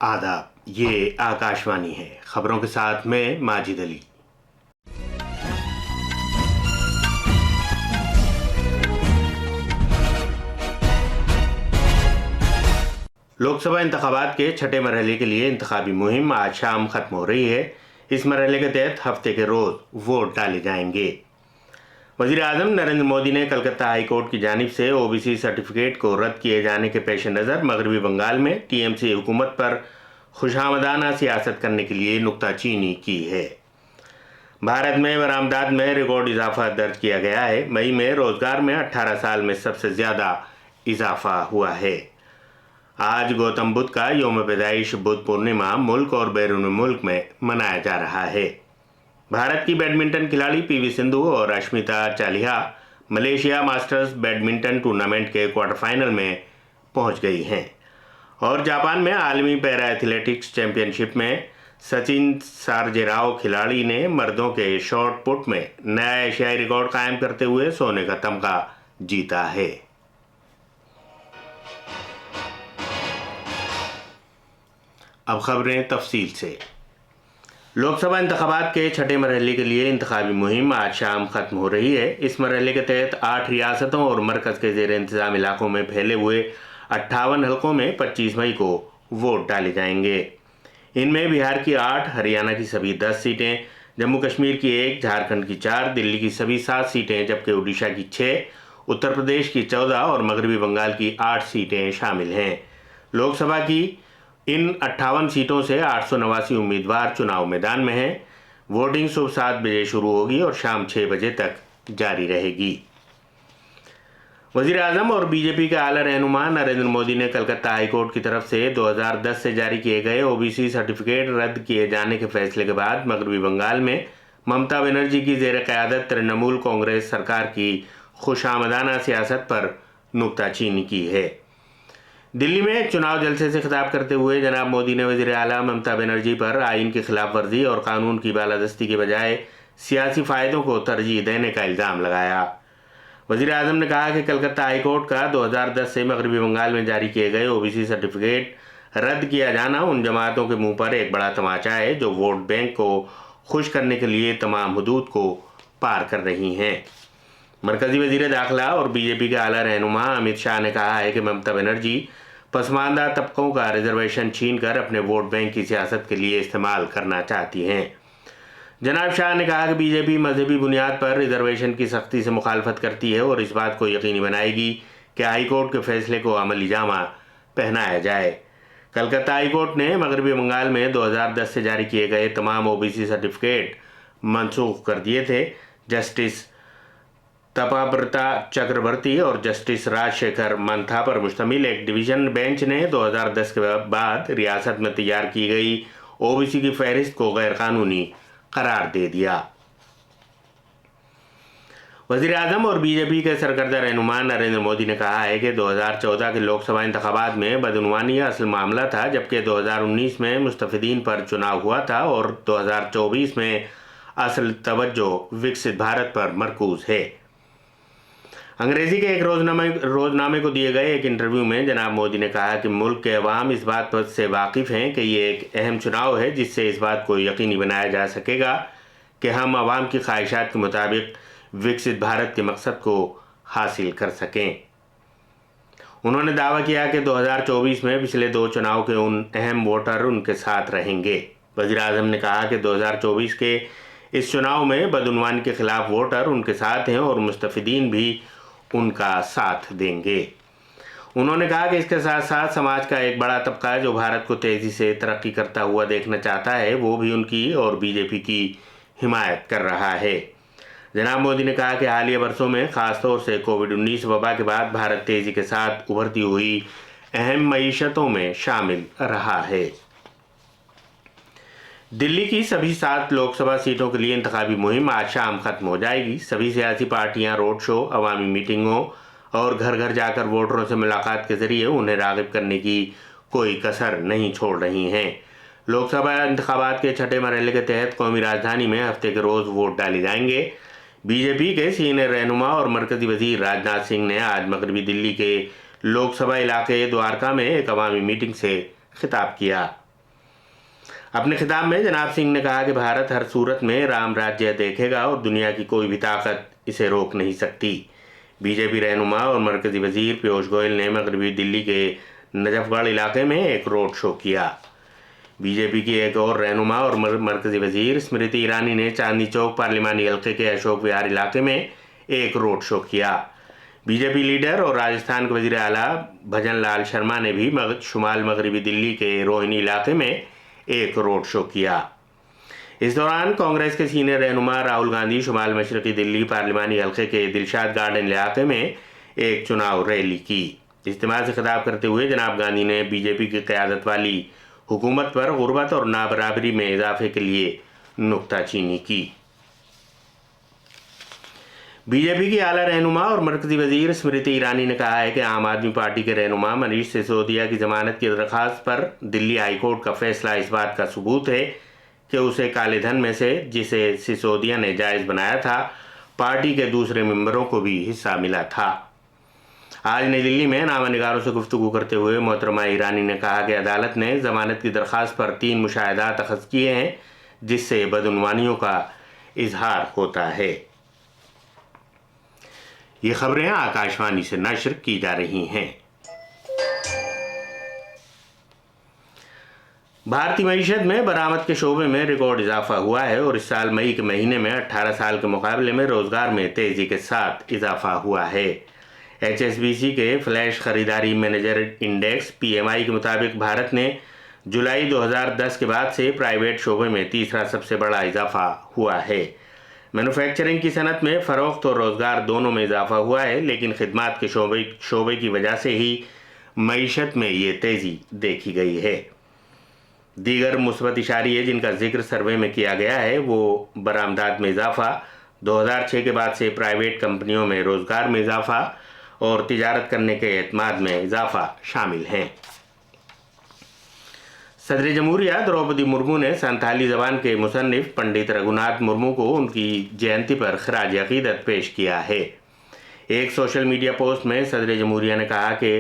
आदाब, ये आकाशवाणी है। खबरों के साथ मैं माजिद अली। लोकसभा इंतखाबात के छठे मरहले के लिए इंतखाबी मुहिम आज शाम खत्म हो रही है। इस मरहले के तहत हफ्ते के रोज वोट डाले जाएंगे। वज़ीर आज़म नरेंद्र मोदी ने कलकत्ता हाई कोर्ट की जानिब से ओबीसी सर्टिफिकेट को रद्द किए जाने के पेश नज़र मगरबी बंगाल में टीएमसी हुकूमत पर खुशामदाना सियासत करने के लिए नुक्ताचीनी की है। भारत में बरामदात में रिकॉर्ड इजाफा दर्ज किया गया है। मई में रोजगार में 18 साल में सबसे ज़्यादा इजाफा हुआ है। आज गौतम बुद्ध का यौम पैदाइश बुद्ध पूर्णिमा मुल्क और बैरून मुल्क में मनाया जा रहा है। भारत की बैडमिंटन खिलाड़ी पीवी सिंधु और Ashmita Chaliha Malaysia masters badminton tournament के क्वार्टर फाइनल में पहुंच गई हैं। और जापान में आलमी पैरा एथलेटिक्स चैंपियनशिप में सचिन सारजेराव खिलाड़ी ने मर्दों के शॉट पुट में नया एशियाई रिकॉर्ड कायम करते हुए सोने का तमगा जीता है। अब खबरें तफसील से। लोकसभा इंतखाबात के छठे मरहले के लिए इंतखाबी मुहिम आज शाम खत्म हो रही है। इस मरहले के तहत 8 रियासतों और मरकज़ के ज़ेर इंतज़ाम इलाकों में फैले हुए 58 हलकों में 25 मई को वोट डाले जाएंगे। इनमें बिहार की 8, हरियाणा की सभी 10 सीटें, जम्मू कश्मीर की 1, झारखंड की 4, दिल्ली की सभी 7 सीटें, जबकि उड़ीसा की 6, उत्तर प्रदेश की 14 और मगरबी बंगाल की 8 सीटें शामिल हैं। लोकसभा की इन 58 सीटों से 889 उम्मीदवार चुनाव मैदान में हैं। वोटिंग सुबह 7 बजे शुरू होगी और शाम 6 बजे तक जारी रहेगी। वज़ीर आज़म और बीजेपी के आला रहनुमा नरेंद्र मोदी ने कलकत्ता हाई कोर्ट की तरफ से 2010 से जारी किए गए ओबीसी सर्टिफिकेट रद्द किए जाने के फैसले के बाद मगरबी बंगाल में ममता बनर्जी की ज़ेर क़यादत तृणमूल कांग्रेस सरकार की खुशामदाना सियासत पर नुक्ताचीनी की है। दिल्ली में एक चुनाव जलसे से खिताब करते हुए जनाब मोदी ने वज़ीर आला ममता बनर्जी पर आइन की खिलाफ वर्जी और कानून की बालादस्ती के बजाय सियासी फ़ायदों को तरजीह देने का इल्ज़ाम लगाया। वज़ीर आज़म ने कहा कि कलकत्ता हाई कोर्ट का 2010 से मगरबी बंगाल में जारी किए गए ओबीसी सर्टिफिकेट रद्द किया जाना उन जमातों के मुंह पर एक बड़ा तमाचा है जो वोट बैंक को खुश करने के लिए तमाम हदूद को पार कर रही हैं। मरकज़ी वज़ीर दाखिला और बीजेपी के आला रहनुमा अमित शाह ने कहा है कि ममता बनर्जी पसमानदा तबकों का रिजर्वेशन छीनकर अपने वोट बैंक की सियासत के लिए इस्तेमाल करना चाहती हैं। जनाब शाह ने कहा कि बीजेपी मजहबी बुनियाद पर रिजर्वेशन की सख्ती से मुखालफत करती है और इस बात को यकीनी बनाएगी कि हाई कोर्ट के फैसले को अमली जामा पहनाया जाए। कलकत्ता हाई कोर्ट ने मगरबी बंगाल में 2010 से जारी किए गए तमाम ओबीसी सर्टिफिकेट मनसूख कर दिए थे। जस्टिस तपाब्रता चक्रवर्ती और जस्टिस राजशेखर मंथा पर मुश्तमिल एक डिवीज़न बेंच ने 2010 के बाद रियासत में तैयार की गई ओबीसी की फहरिस्त को गैरकानूनी करार दे दिया। वज़ीर आज़म और बीजेपी के सरकर्दा रहनुमा नरेंद्र मोदी ने कहा है कि 2014 के लोकसभा इंतखाबात में बदعنوانی असल मामला था, जबकि 2019 में मुस्तफ़िदीन पर चुनाव हुआ था और 2024 में असल तवज्जो विकसित भारत पर मरकूज है। अंग्रेजी के एक रोजनामे को दिए गए एक इंटरव्यू में जनाब मोदी ने कहा कि मुल्क के अवाम इस बात से वाकिफ़ हैं कि ये एक अहम चुनाव है जिससे इस बात को यकीनी बनाया जा सकेगा कि हम अवाम की ख्वाहिशात के मुताबिक विकसित भारत के मकसद को हासिल कर सकें। उन्होंने दावा किया कि 2024 में पिछले 2 चुनाव के उन अहम वोटर उनके साथ रहेंगे। वज़ीर आज़म ने कहा कि 2024 के इस चुनाव में बदعنوانی के खिलाफ वोटर उनके साथ हैं और मुस्तफ़िदीन भी उनका साथ देंगे। उन्होंने कहा कि इसके साथ साथ समाज का एक बड़ा तबका जो भारत को तेज़ी से तरक्की करता हुआ देखना चाहता है वो भी उनकी और बीजेपी की हिमायत कर रहा है। जनाब मोदी ने कहा कि हालिया बरसों में ख़ासतौर से कोविड-19 वबा के बाद भारत तेज़ी के साथ उभरती हुई अहम मईशतों में शामिल रहा है। दिल्ली की सभी 7 लोकसभा सीटों के लिए इंतखाबी मुहिम आज शाम खत्म हो जाएगी। सभी सियासी पार्टियां रोड शो, अवामी मीटिंगों और घर घर जाकर वोटरों से मुलाकात के जरिए उन्हें राग़िब करने की कोई कसर नहीं छोड़ रही हैं। लोकसभा इंतखाबात के छठे मरहले के तहत कौमी राजधानी में हफ्ते के रोज़ वोट डाले जाएंगे। बीजेपी के सीनियर रहनुमा और मरकज़ी वज़ीर राजनाथ सिंह ने आज मगरबी दिल्ली के लोकसभा इलाके द्वारका में एक अवामी मीटिंग से खिताब किया। اپنے خطاب میں جناب سنگھ نے کہا کہ بھارت ہر صورت میں رام راجیہ دیکھے گا اور دنیا کی کوئی بھی طاقت اسے روک نہیں سکتی۔ بی جے پی رہنما اور مرکزی وزیر پیوش گوئل نے مغربی دلی کے نجف گڑھ علاقے میں ایک روڈ شو کیا۔ بی جے پی کی ایک اور رہنما اور مرکزی وزیر اسمرتی ایرانی نے چاندنی چوک پارلیمانی حلقے کے اشوک وہار علاقے میں ایک روڈ شو کیا۔ بی جے پی لیڈر اور راجستھان کے وزیر اعلیٰ بھجن لال شرما نے بھی شمال مغربی دلی کے روہنی علاقے میں ایک روڈ شو کیا۔ اس دوران کانگریس کے سینئر رہنما راہل گاندھی شمال مشرقی دلی پارلیمانی حلقے کے دلشاد گارڈن علاقے میں ایک چناؤ ریلی کی۔ اجتماع سے خطاب کرتے ہوئے جناب گاندھی نے بی جے پی کی قیادت والی حکومت پر غربت اور نابرابری میں اضافے کے لیے نکتہ چینی کی۔ بی جے پی کی اعلیٰ رہنما اور مرکزی وزیر اسمرتی ایرانی نے کہا ہے کہ عام آدمی پارٹی کے رہنما منیش سسودیا کی ضمانت کی درخواست پر دلی ہائی کورٹ کا فیصلہ اس بات کا ثبوت ہے کہ اسے کالے دھن میں سے جسے سسودیا نے جائز بنایا تھا پارٹی کے دوسرے ممبروں کو بھی حصہ ملا تھا۔ آج نئی دلی میں نامہ نگاروں سے گفتگو کرتے ہوئے محترمہ ایرانی نے کہا کہ عدالت نے ضمانت کی درخواست پر 3 مشاہدات اخذ کیے ہیں جس سے بدعنوانیوں کا اظہار ہوتا ہے۔ یہ خبریں آکاشوانی سے نشر کی جا رہی ہیں۔ بھارتی معیشت میں برآمد کے شعبے میں ریکارڈ اضافہ ہوا ہے اور اس سال مئی کے مہینے میں 18 سال کے مقابلے میں روزگار میں تیزی کے ساتھ اضافہ ہوا ہے۔ ایچ ایس بی سی کے فلیش خریداری مینیجر انڈیکس پی ایم آئی کے مطابق بھارت نے جولائی 2010 کے بعد سے پرائیویٹ شعبے میں تیسرا سب سے بڑا اضافہ ہوا ہے۔ مینوفیکچرنگ کی صنعت میں فروخت اور روزگار دونوں میں اضافہ ہوا ہے، لیکن خدمات کے شعبے کی وجہ سے ہی معیشت میں یہ تیزی دیکھی گئی ہے۔ دیگر مثبت اشاریے جن کا ذکر سروے میں کیا گیا ہے وہ برآمدات میں اضافہ، 2006 کے بعد سے پرائیویٹ کمپنیوں میں روزگار میں اضافہ اور تجارت کرنے کے اعتماد میں اضافہ شامل ہیں۔ صدر جمہوریہ دروپدی مرمو نے سنتھالی زبان کے مصنف پنڈت رگھوناتھ مرمو کو ان کی جینتی پر خراج عقیدت پیش کیا ہے۔ ایک سوشل میڈیا پوسٹ میں صدر جمہوریہ نے کہا کہ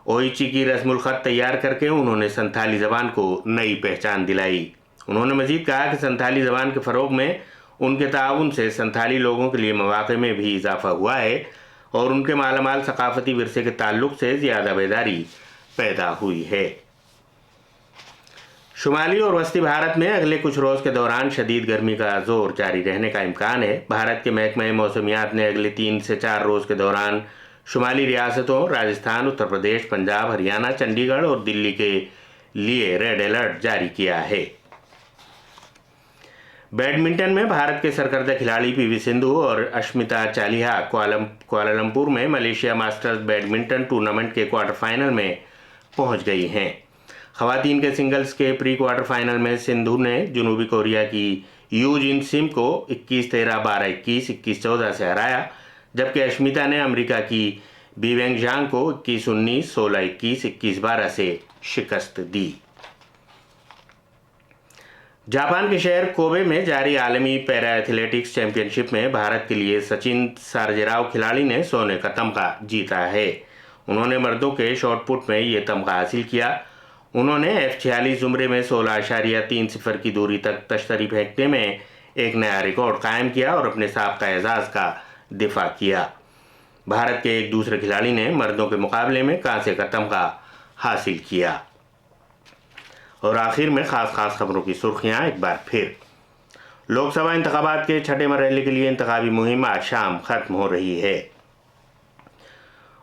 اوئیچی کی رسم الخط تیار کر کے انہوں نے سنتھالی زبان کو نئی پہچان دلائی۔ انہوں نے مزید کہا کہ سنتھالی زبان کے فروغ میں ان کے تعاون سے سنتھالی لوگوں کے لیے مواقع میں بھی اضافہ ہوا ہے اور ان کے مالا مال ثقافتی ورثے کے تعلق سے زیادہ بیداری پیدا ہوئی ہے۔ شمالی اور وسطی بھارت میں اگلے کچھ روز کے دوران شدید گرمی کا زور جاری رہنے کا امکان ہے۔ بھارت کے محکمہ موسمیات نے اگلے 3 سے 4 روز کے دوران شمالی ریاستوں راجستھان، اتر پردیش، پنجاب، ہریانہ، چنڈی گڑھ اور دلی کے لیے ریڈ الرٹ جاری کیا ہے۔ بیڈمنٹن میں بھارت کے سرکردہ کھلاڑی پی وی سندھو اور اشمیتا چالیہا کوالالمپور میں ملیشیا ماسٹرز بیڈمنٹن ٹورنامنٹ کے کوارٹر فائنل میں پہنچ گئی ہیں۔ خواتین کے سنگلز کے پری کوارٹر فائنل میں سندھو نے جنوبی کوریا کی یو جن سم کو 21-13، 12-21، 21-14 سے ہرایا، جبکہ اشمیتا نے امریکہ کی بی وینگ جانگ کو 21-19، 16-21، 21-12 سے شکست دی۔ جاپان کے شہر کوبے میں جاری عالمی پیرا ایتھلیٹکس چیمپئن شپ میں بھارت کے لیے سچن سارجراؤ کھلاڑی نے سونے کا تمغہ جیتا ہے۔ انہوں نے مردوں کے شاٹ پٹ میں یہ تمغہ حاصل کیا۔ انہوں نے F46 زمرے میں 16.30 کی دوری تک تشتری پھینکنے میں ایک نیا ریکارڈ قائم کیا اور اپنے سابقہ اعزاز کا دفاع کیا۔ بھارت کے ایک دوسرے کھلاڑی نے مردوں کے مقابلے میں کانسے کا تمغہ حاصل کیا۔ اور آخر میں خاص خبروں کی سرخیاں ایک بار پھر۔ لوک سبھا انتخابات کے چھٹے مرحلے کے لیے انتخابی مہم آج شام ختم ہو رہی ہے۔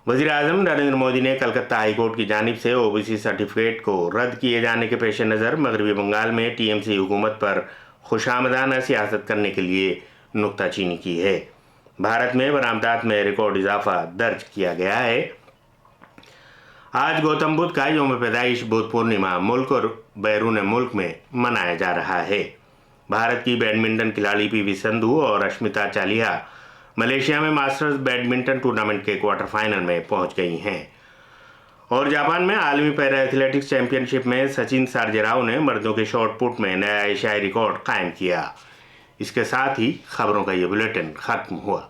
وزیر اعظم نریندر مودی نے کلکتہ ہائی کورٹ کی جانب سے او بی سی سرٹیفکیٹ کو رد کیے جانے کے پیش نظر مغربی بنگال میں ٹی ایم سی حکومت پر خوشامدانہ سیاست کرنے کے لیے نکتہ چینی کی ہے۔ بھارت میں برآمدات میں ریکارڈ اضافہ درج کیا گیا ہے۔ آج گوتم بدھ کا یوم پیدائش بدھ پورنیما ملک اور بیرون ملک میں منایا جا رہا ہے۔ بھارت کی بیڈمنٹن کھلاڑی پی وی سندھو اور اشمیتا چالیہا ملیشیا میں ماسٹرز بیڈمنٹن ٹورنامنٹ کے کوارٹر فائنل میں پہنچ گئی ہیں۔ اور جاپان میں عالمی پیرا ایتھلیٹکس چیمپئن شپ میں سچن سارجراؤ نے مردوں کے شاٹ پٹ میں نیا ایشیائی ریکارڈ قائم کیا۔ اس کے ساتھ ہی خبروں کا یہ بلیٹن ختم ہوا۔